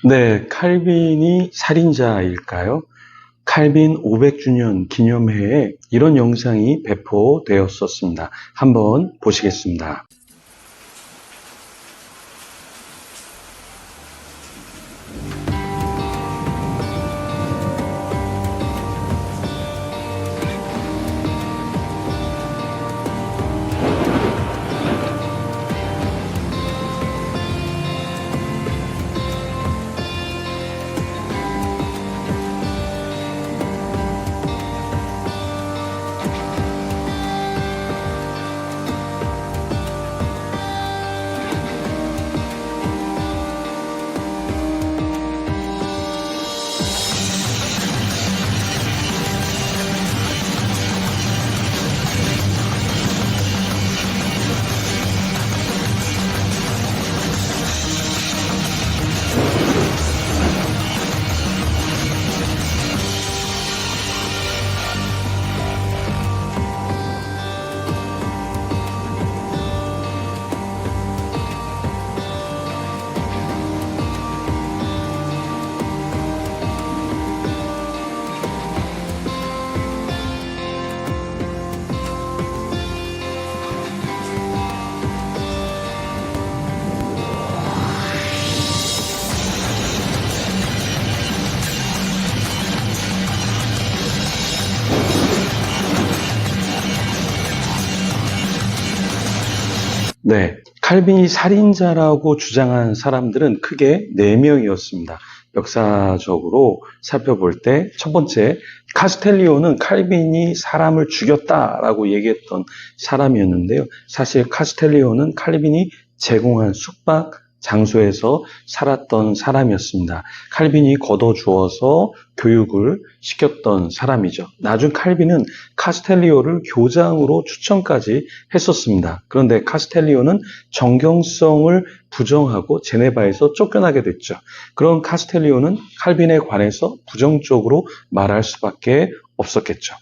네, 칼빈이 살인자일까요? 칼빈 500주년 기념회에 이런 영상이 배포되었었습니다. 한번 보시겠습니다. 네, 칼빈이 살인자라고 주장한 사람들은 크게 4명이었습니다. 역사적으로 살펴볼 때 첫 번째, 카스텔리오는 칼빈이 사람을 죽였다라고 얘기했던 사람이었는데요. 사실 카스텔리오는 칼빈이 제공한 숙박 장소에서 살았던 사람이었습니다. 칼빈이 걷어주어서 교육을 시켰던 사람이죠. 나중 칼빈은 카스텔리오를 교장으로 추천까지 했었습니다. 그런데 카스텔리오는 정경성을 부정하고 제네바에서 쫓겨나게 됐죠. 그런 카스텔리오는 칼빈에 관해서 부정적으로 말할 수밖에 없었겠죠.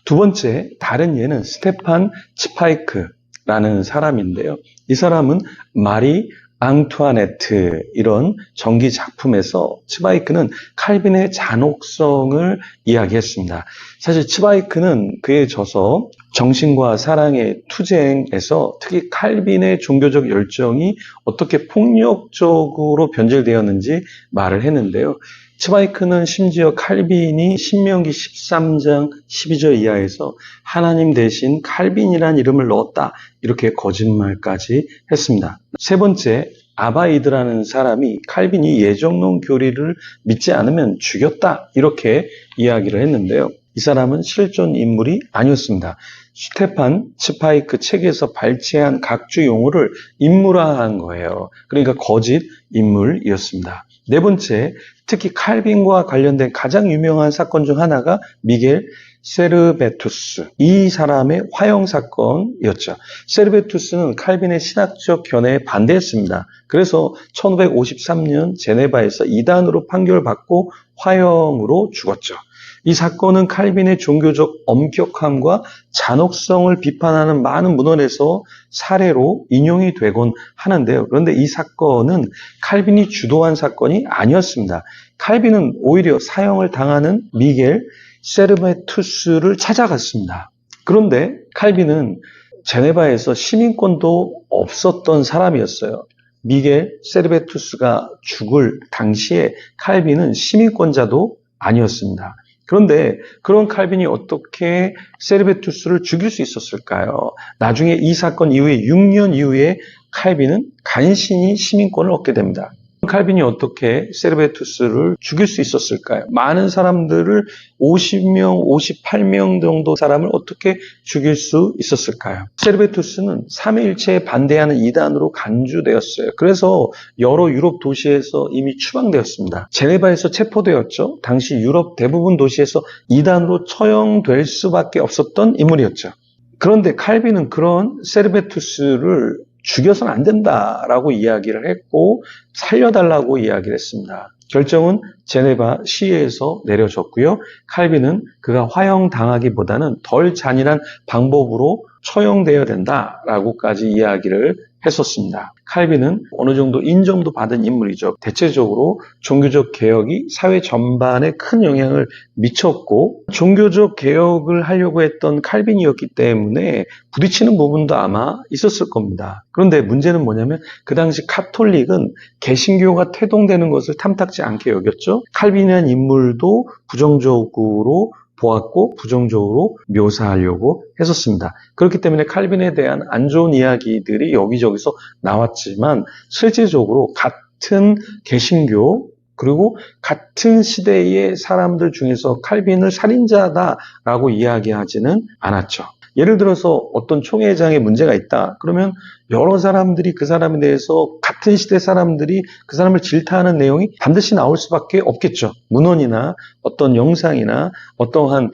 두 번째, 다른 예는 스테판 츠파이크라는 사람인데요. 이 사람은 마리 앙투아네트 이런 전기 작품에서 츠바이크는 칼빈의 잔혹성을 이야기했습니다. 사실 츠바이크는 그에 져서 정신과 사랑의 투쟁에서 특히 칼빈의 종교적 열정이 어떻게 폭력적으로 변질되었는지 말을 했는데요. 츠바이크는 심지어 칼빈이 신명기 13장 12절 이하에서 하나님 대신 칼빈이란 이름을 넣었다 이렇게 거짓말까지 했습니다. 세 번째, 아바이드라는 사람이 칼빈이 예정론 교리를 믿지 않으면 죽였다 이렇게 이야기를 했는데요. 이 사람은 실존 인물이 아니었습니다. 스테판 츠파이크 책에서 발췌한 각주 용어를 인물화한 거예요. 그러니까 거짓 인물이었습니다. 네 번째, 특히 칼빈과 관련된 가장 유명한 사건 중 하나가 미겔 세르베투스, 이 사람의 화형 사건이었죠. 세르베투스는 칼빈의 신학적 견해에 반대했습니다. 그래서 1553년 제네바에서 이단으로 판결받고 화형으로 죽었죠. 이 사건은 칼빈의 종교적 엄격함과 잔혹성을 비판하는 많은 문헌에서 사례로 인용이 되곤 하는데요. 그런데 이 사건은 칼빈이 주도한 사건이 아니었습니다. 칼빈은 오히려 사형을 당하는 미겔 세르베투스를 찾아갔습니다. 그런데 칼빈은 제네바에서 시민권도 없었던 사람이었어요. 미겔 세르베투스가 죽을 당시에 칼빈은 시민권자도 아니었습니다. 그런데 그런 칼빈이 어떻게 세르베투스를 죽일 수 있었을까요? 나중에 이 사건 이후에 6년 이후에 칼빈은 간신히 시민권을 얻게 됩니다. 칼빈이 어떻게 세르베투스를 죽일 수 있었을까요? 많은 사람들을 50명, 58명 정도 사람을 어떻게 죽일 수 있었을까요? 세르베투스는 삼위일체에 반대하는 이단으로 간주되었어요. 그래서 여러 유럽 도시에서 이미 추방되었습니다. 제네바에서 체포되었죠. 당시 유럽 대부분 도시에서 이단으로 처형될 수밖에 없었던 인물이었죠. 그런데 칼빈은 그런 세르베투스를 죽여서는 안 된다라고 이야기를 했고 살려달라고 이야기를 했습니다. 결정은 제네바 시에서 내려졌고요. 칼빈은 그가 화형당하기보다는 덜 잔인한 방법으로 처형되어야 된다라고까지 이야기를 했었습니다. 칼빈은 어느 정도 인정도 받은 인물이죠. 대체적으로 종교적 개혁이 사회 전반에 큰 영향을 미쳤고 종교적 개혁을 하려고 했던 칼빈이었기 때문에 부딪히는 부분도 아마 있었을 겁니다. 그런데 문제는 뭐냐면 그 당시 카톨릭은 개신교가 태동되는 것을 탐탁지 않게 여겼죠. 칼빈이라는 인물도 부정적으로 보았고 부정적으로 묘사하려고 했었습니다. 그렇기 때문에 칼빈에 대한 안 좋은 이야기들이 여기저기서 나왔지만 실제적으로 같은 개신교 그리고 같은 시대의 사람들 중에서 칼빈을 살인자다라고 이야기하지는 않았죠. 예를 들어서 어떤 총회장에 문제가 있다. 그러면 여러 사람들이 그 사람에 대해서 같은 시대 사람들이 그 사람을 질타하는 내용이 반드시 나올 수밖에 없겠죠. 문헌이나 어떤 영상이나 어떠한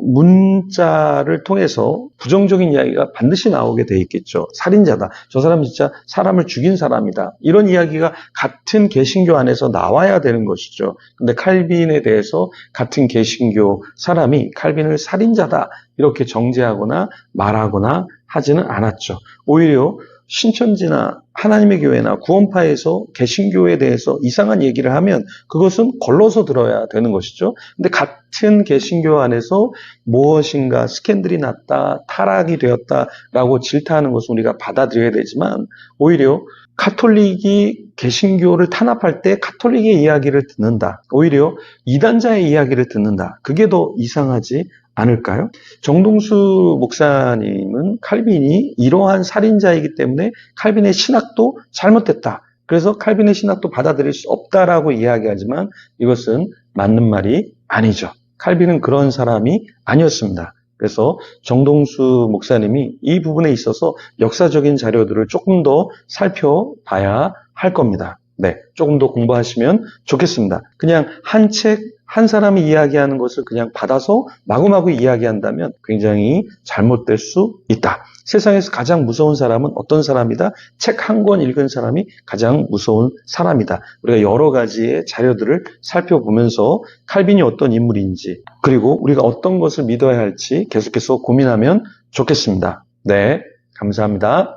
문자를 통해서 부정적인 이야기가 반드시 나오게 돼 있겠죠. 살인자다. 저 사람 진짜 사람을 죽인 사람이다. 이런 이야기가 같은 개신교 안에서 나와야 되는 것이죠. 근데 칼빈에 대해서 같은 개신교 사람이 칼빈을 살인자다. 이렇게 정죄하거나 말하거나 하지는 않았죠. 오히려 신천지나 하나님의 교회나 구원파에서 개신교에 대해서 이상한 얘기를 하면 그것은 걸러서 들어야 되는 것이죠. 근데 같은 개신교 안에서 무엇인가 스캔들이 났다, 타락이 되었다라고 질타하는 것은 우리가 받아들여야 되지만 오히려 카톨릭이 개신교를 탄압할 때 카톨릭의 이야기를 듣는다. 오히려 이단자의 이야기를 듣는다. 그게 더 이상하지 않을까요? 정동수 목사님은 칼빈이 이러한 살인자이기 때문에 칼빈의 신학도 잘못됐다. 그래서 칼빈의 신학도 받아들일 수 없다라고 이야기하지만 이것은 맞는 말이 아니죠. 칼빈은 그런 사람이 아니었습니다. 그래서 정동수 목사님이 이 부분에 있어서 역사적인 자료들을 조금 더 살펴봐야 할 겁니다. 네, 조금 더 공부하시면 좋겠습니다. 그냥 한 사람이 이야기하는 것을 그냥 받아서 마구마구 이야기한다면 굉장히 잘못될 수 있다. 세상에서 가장 무서운 사람은 어떤 사람이다? 책 한 권 읽은 사람이 가장 무서운 사람이다. 우리가 여러 가지의 자료들을 살펴보면서 칼빈이 어떤 인물인지 그리고 우리가 어떤 것을 믿어야 할지 계속해서 고민하면 좋겠습니다. 네, 감사합니다.